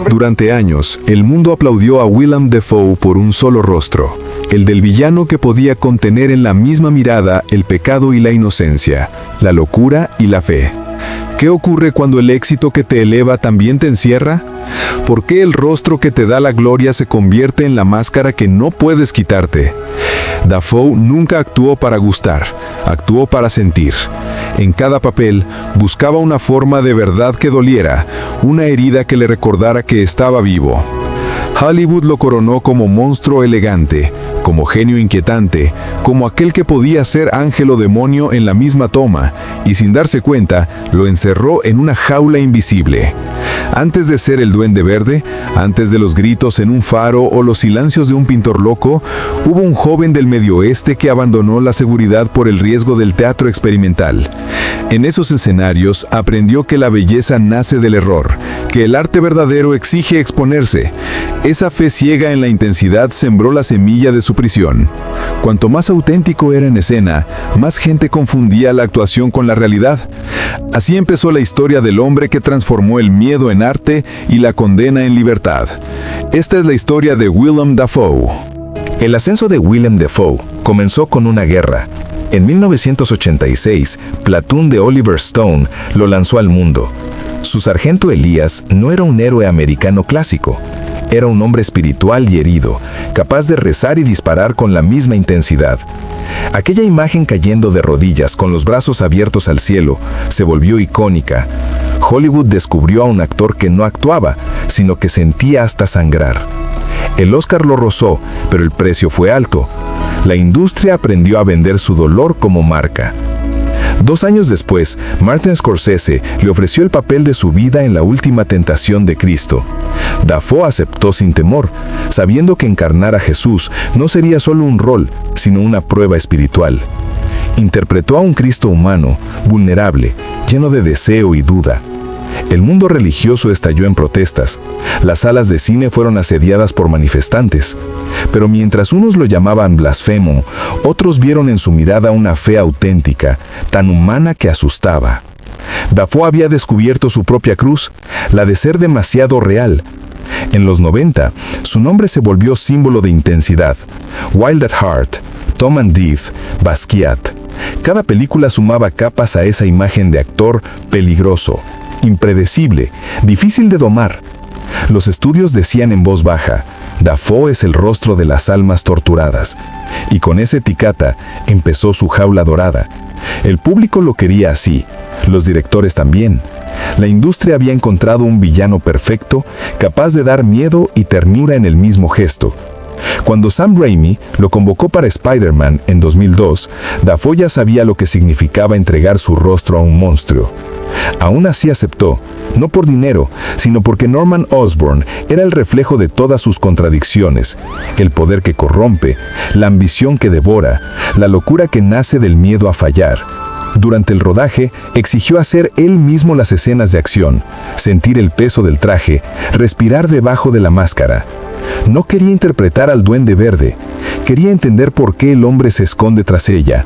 Durante años, el mundo aplaudió a Willem Dafoe por un solo rostro, el del villano que podía contener en la misma mirada el pecado y la inocencia, la locura y la fe. ¿Qué ocurre cuando el éxito que te eleva también te encierra? ¿Por qué el rostro que te da la gloria se convierte en la máscara que no puedes quitarte? Dafoe nunca actuó para gustar, actuó para sentir. En cada papel buscaba una forma de verdad que doliera, una herida que le recordara que estaba vivo. Hollywood lo coronó como monstruo elegante, como genio inquietante, como aquel que podía ser ángel o demonio en la misma toma, y sin darse cuenta, lo encerró en una jaula invisible. Antes de ser el Duende Verde, antes de los gritos en un faro o los silencios de un pintor loco, hubo un joven del Medio Oeste que abandonó la seguridad por el riesgo del teatro experimental. En esos escenarios aprendió que la belleza nace del error, que el arte verdadero exige exponerse. Esa fe ciega en la intensidad sembró la semilla de su prisión. Cuanto más auténtico era en escena, más gente confundía la actuación con la realidad. Así empezó la historia del hombre que transformó el miedo en arte y la condena en libertad. Esta es la historia de Willem Dafoe. El ascenso de Willem Dafoe comenzó con una guerra. En 1986, Platoon de Oliver Stone lo lanzó al mundo. Su sargento Elías no era un héroe americano clásico. Era un hombre espiritual y herido, capaz de rezar y disparar con la misma intensidad. Aquella imagen cayendo de rodillas con los brazos abiertos al cielo se volvió icónica. Hollywood descubrió a un actor que no actuaba, sino que sentía hasta sangrar. El Oscar lo rozó, pero el precio fue alto. La industria aprendió a vender su dolor como marca. 2 años después, Martin Scorsese le ofreció el papel de su vida en La Última Tentación de Cristo. Dafoe aceptó sin temor, sabiendo que encarnar a Jesús no sería solo un rol, sino una prueba espiritual. Interpretó a un Cristo humano, vulnerable, lleno de deseo y duda. El mundo religioso estalló en protestas. Las salas de cine fueron asediadas por manifestantes. Pero mientras unos lo llamaban blasfemo, otros vieron en su mirada una fe auténtica, tan humana que asustaba. Dafoe había descubierto su propia cruz, la de ser demasiado real. En los 90, su nombre se volvió símbolo de intensidad. Wild at Heart, Tom and Eve, Basquiat. Cada película sumaba capas a esa imagen de actor peligroso, impredecible, difícil de domar. Los estudios decían en voz baja, Dafoe es el rostro de las almas torturadas. Y con esa etiqueta empezó su jaula dorada. El público lo quería así, los directores también. La industria había encontrado un villano perfecto, capaz de dar miedo y ternura en el mismo gesto. Cuando Sam Raimi lo convocó para Spider-Man en 2002, Dafoe ya sabía lo que significaba entregar su rostro a un monstruo. Aún así aceptó, no por dinero, sino porque Norman Osborn era el reflejo de todas sus contradicciones, el poder que corrompe, la ambición que devora, la locura que nace del miedo a fallar. Durante el rodaje, exigió hacer él mismo las escenas de acción, sentir el peso del traje, respirar debajo de la máscara. No quería interpretar al Duende Verde, quería entender por qué el hombre se esconde tras ella.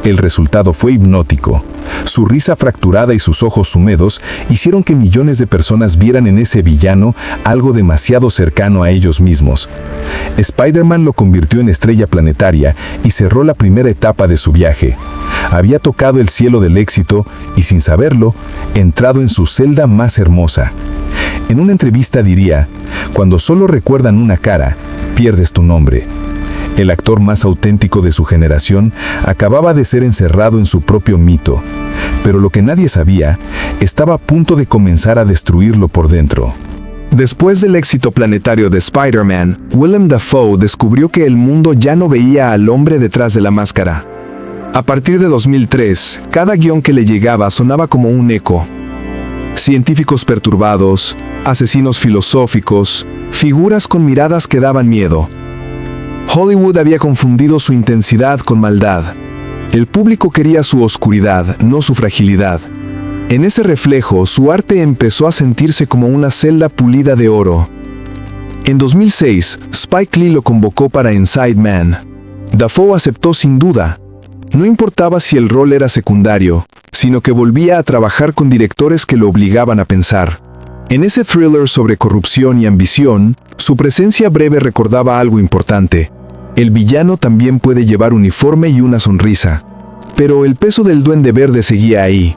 El resultado fue hipnótico. Su risa fracturada y sus ojos húmedos hicieron que millones de personas vieran en ese villano algo demasiado cercano a ellos mismos. Spider-Man lo convirtió en estrella planetaria y cerró la primera etapa de su viaje. Había tocado el cielo del éxito y, sin saberlo, entrado en su celda más hermosa. En una entrevista diría, cuando solo recuerdan una cara, pierdes tu nombre. El actor más auténtico de su generación acababa de ser encerrado en su propio mito, pero lo que nadie sabía, estaba a punto de comenzar a destruirlo por dentro. Después del éxito planetario de Spider-Man, Willem Dafoe descubrió que el mundo ya no veía al hombre detrás de la máscara. A partir de 2003, cada guión que le llegaba sonaba como un eco. Científicos perturbados, asesinos filosóficos, figuras con miradas que daban miedo. Hollywood había confundido su intensidad con maldad. El público quería su oscuridad, no su fragilidad. En ese reflejo, su arte empezó a sentirse como una celda pulida de oro. En 2006, Spike Lee lo convocó para Inside Man. Dafoe aceptó sin duda. No importaba si el rol era secundario, sino que volvía a trabajar con directores que lo obligaban a pensar. En ese thriller sobre corrupción y ambición, su presencia breve recordaba algo importante. El villano también puede llevar uniforme y una sonrisa. Pero el peso del Duende Verde seguía ahí.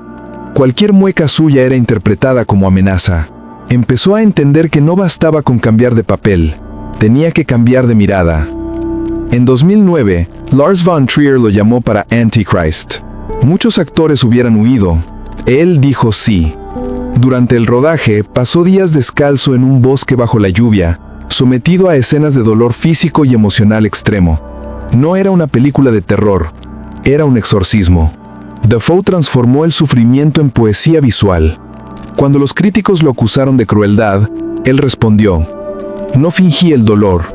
Cualquier mueca suya era interpretada como amenaza. Empezó a entender que no bastaba con cambiar de papel, tenía que cambiar de mirada. En 2009, Lars von Trier lo llamó para Antichrist. Muchos actores hubieran huido. Él dijo sí. Durante el rodaje, pasó días descalzo en un bosque bajo la lluvia, sometido a escenas de dolor físico y emocional extremo. No era una película de terror, era un exorcismo. Dafoe transformó el sufrimiento en poesía visual. Cuando los críticos lo acusaron de crueldad, él respondió: "No fingí el dolor,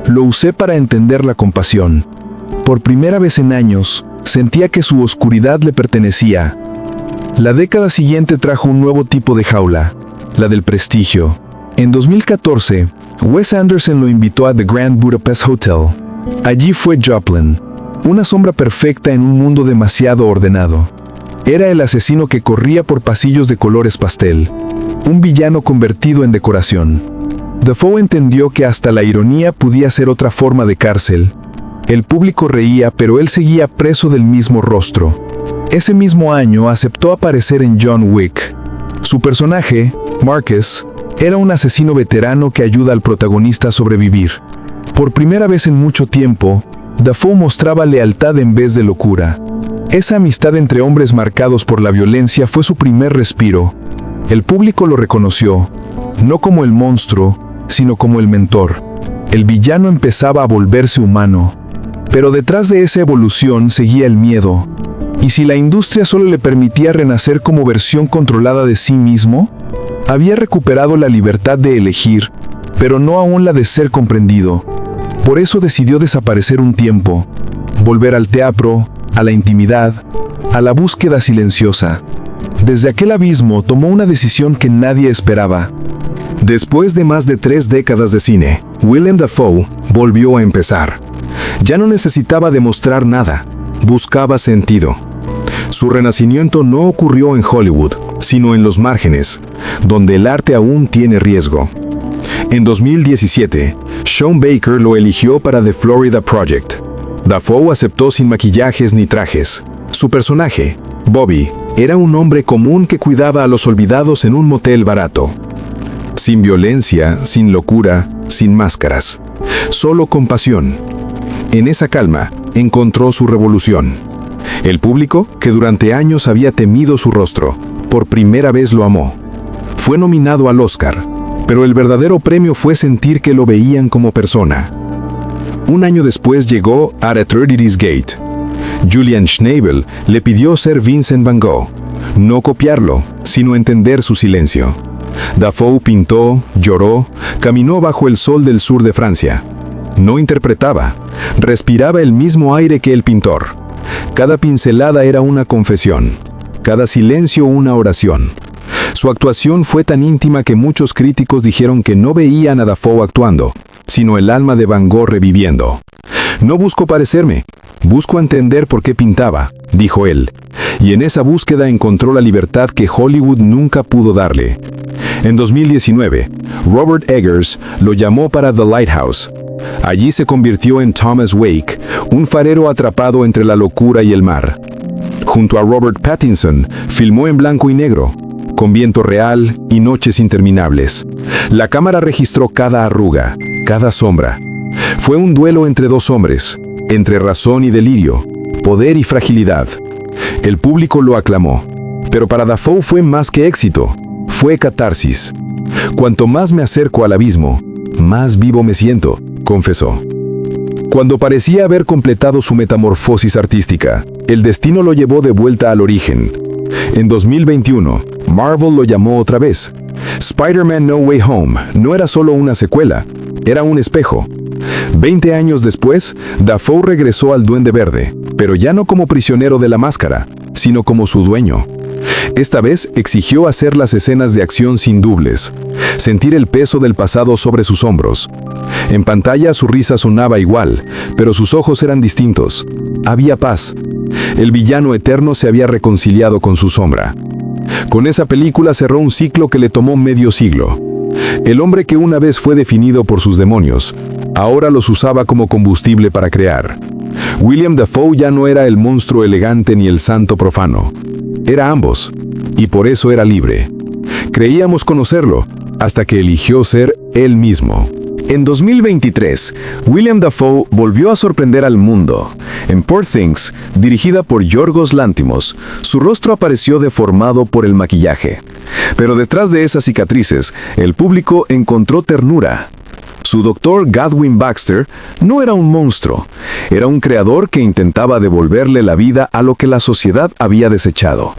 lo usé para entender la compasión. Por primera vez en años, sentía que su oscuridad le pertenecía". La década siguiente trajo un nuevo tipo de jaula, la del prestigio. En 2014, Wes Anderson lo invitó a The Grand Budapest Hotel. Allí fue Joplin, una sombra perfecta en un mundo demasiado ordenado. Era el asesino que corría por pasillos de colores pastel, un villano convertido en decoración. Dafoe entendió que hasta la ironía podía ser otra forma de cárcel. El público reía, pero él seguía preso del mismo rostro. Ese mismo año aceptó aparecer en John Wick. Su personaje, Marcus, era un asesino veterano que ayuda al protagonista a sobrevivir. Por primera vez en mucho tiempo, Dafoe mostraba lealtad en vez de locura. Esa amistad entre hombres marcados por la violencia fue su primer respiro. El público lo reconoció, no como el monstruo, sino como el mentor. El villano empezaba a volverse humano. Pero detrás de esa evolución seguía el miedo. ¿Y si la industria solo le permitía renacer como versión controlada de sí mismo? Había recuperado la libertad de elegir, pero no aún la de ser comprendido. Por eso decidió desaparecer un tiempo, volver al teatro, a la intimidad, a la búsqueda silenciosa. Desde aquel abismo tomó una decisión que nadie esperaba. Después de más de 3 décadas de cine, Willem Dafoe volvió a empezar. Ya no necesitaba demostrar nada, buscaba sentido. Su renacimiento no ocurrió en Hollywood, sino en los márgenes, donde el arte aún tiene riesgo. En 2017, Sean Baker lo eligió para The Florida Project. Dafoe aceptó sin maquillajes ni trajes. Su personaje, Bobby, era un hombre común que cuidaba a los olvidados en un motel barato. Sin violencia, sin locura, sin máscaras. Solo compasión. En esa calma, encontró su revolución. El público, que durante años había temido su rostro, por primera vez lo amó. Fue nominado al Oscar, pero el verdadero premio fue sentir que lo veían como persona. Un año después llegó At Eternity's Gate. Julian Schnabel le pidió ser Vincent Van Gogh, no copiarlo, sino entender su silencio. Dafoe pintó, lloró, caminó bajo el sol del sur de Francia. No interpretaba, respiraba el mismo aire que el pintor. Cada pincelada era una confesión, cada silencio una oración. Su actuación fue tan íntima que muchos críticos dijeron que no veían a Dafoe actuando, sino el alma de Van Gogh reviviendo. No busco parecerme, busco entender por qué pintaba, dijo él, y en esa búsqueda encontró la libertad que Hollywood nunca pudo darle. En 2019, Robert Eggers lo llamó para The Lighthouse. Allí se convirtió en Thomas Wake, un farero atrapado entre la locura y el mar. Junto a Robert Pattinson, filmó en blanco y negro, con viento real y noches interminables. La cámara registró cada arruga, cada sombra. Fue un duelo entre dos hombres, entre razón y delirio, poder y fragilidad. El público lo aclamó, pero para Dafoe fue más que éxito, fue catarsis. Cuanto más me acerco al abismo, más vivo me siento, confesó. Cuando parecía haber completado su metamorfosis artística, el destino lo llevó de vuelta al origen. En 2021, Marvel lo llamó otra vez. Spider-Man No Way Home no era solo una secuela, era un espejo. 20 años después, Dafoe regresó al Duende Verde, pero ya no como prisionero de la máscara, sino como su dueño. Esta vez exigió hacer las escenas de acción sin dobles, sentir el peso del pasado sobre sus hombros. En pantalla su risa sonaba igual, pero sus ojos eran distintos. Había paz. El villano eterno se había reconciliado con su sombra. Con esa película cerró un ciclo que le tomó medio siglo. El hombre que una vez fue definido por sus demonios, ahora los usaba como combustible para crear. William Dafoe ya no era el monstruo elegante ni el santo profano. Era ambos, y por eso era libre. Creíamos conocerlo, hasta que eligió ser él mismo. En 2023, William Dafoe volvió a sorprender al mundo. En Poor Things, dirigida por Yorgos Lanthimos, su rostro apareció deformado por el maquillaje. Pero detrás de esas cicatrices, el público encontró ternura. Su doctor Godwin Baxter no era un monstruo, era un creador que intentaba devolverle la vida a lo que la sociedad había desechado.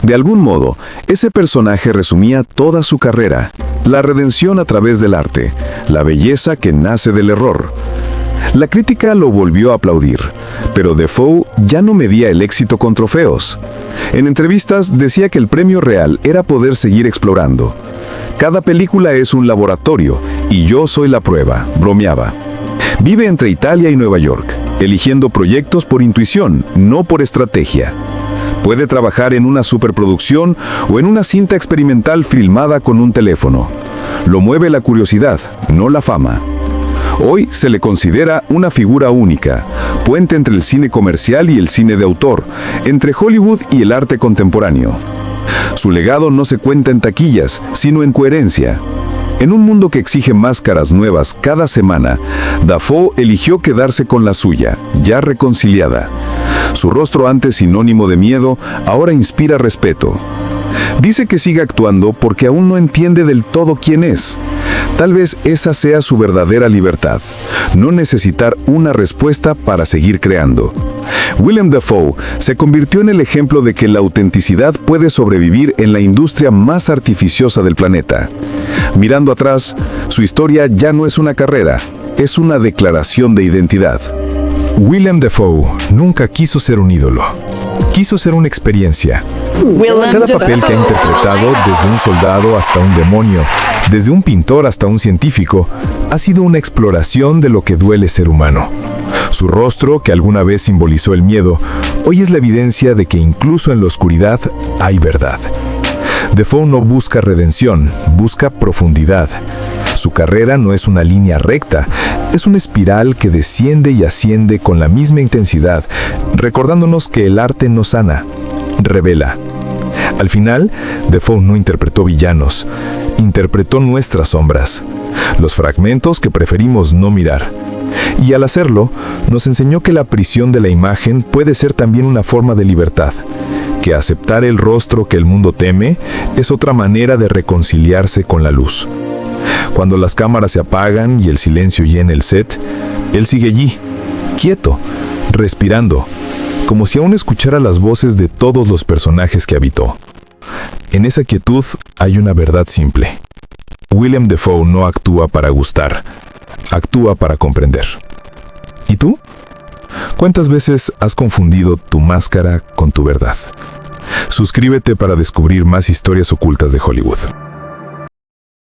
De algún modo, ese personaje resumía toda su carrera, la redención a través del arte, la belleza que nace del error. La crítica lo volvió a aplaudir, pero Dafoe ya no medía el éxito con trofeos. En entrevistas decía que el premio real era poder seguir explorando. Cada película es un laboratorio, y yo soy la prueba, bromeaba. Vive entre Italia y Nueva York, eligiendo proyectos por intuición, no por estrategia. Puede trabajar en una superproducción o en una cinta experimental filmada con un teléfono. Lo mueve la curiosidad, no la fama. Hoy se le considera una figura única, puente entre el cine comercial y el cine de autor, entre Hollywood y el arte contemporáneo. Su legado no se cuenta en taquillas, sino en coherencia. En un mundo que exige máscaras nuevas cada semana, Dafoe eligió quedarse con la suya, ya reconciliada. Su rostro antes sinónimo de miedo, ahora inspira respeto. Dice que sigue actuando porque aún no entiende del todo quién es. Tal vez esa sea su verdadera libertad, no necesitar una respuesta para seguir creando. William Dafoe se convirtió en el ejemplo de que la autenticidad puede sobrevivir en la industria más artificiosa del planeta. Mirando atrás, su historia ya no es una carrera, es una declaración de identidad. William Dafoe nunca quiso ser un ídolo. Quiso ser una experiencia. Cada papel que ha interpretado, desde un soldado hasta un demonio, desde un pintor hasta un científico, ha sido una exploración de lo que duele ser humano. Su rostro, que alguna vez simbolizó el miedo, hoy es la evidencia de que incluso en la oscuridad hay verdad. Dafoe no busca redención, busca profundidad. Su carrera no es una línea recta, es una espiral que desciende y asciende con la misma intensidad, recordándonos que el arte no sana, revela. Al final, Dafoe no interpretó villanos, interpretó nuestras sombras, los fragmentos que preferimos no mirar. Y al hacerlo, nos enseñó que la prisión de la imagen puede ser también una forma de libertad, que aceptar el rostro que el mundo teme es otra manera de reconciliarse con la luz. Cuando las cámaras se apagan y el silencio llena el set, él sigue allí, quieto, respirando, como si aún escuchara las voces de todos los personajes que habitó. En esa quietud hay una verdad simple. William Dafoe no actúa para gustar, actúa para comprender. ¿Y tú? ¿Cuántas veces has confundido tu máscara con tu verdad? Suscríbete para descubrir más historias ocultas de Hollywood.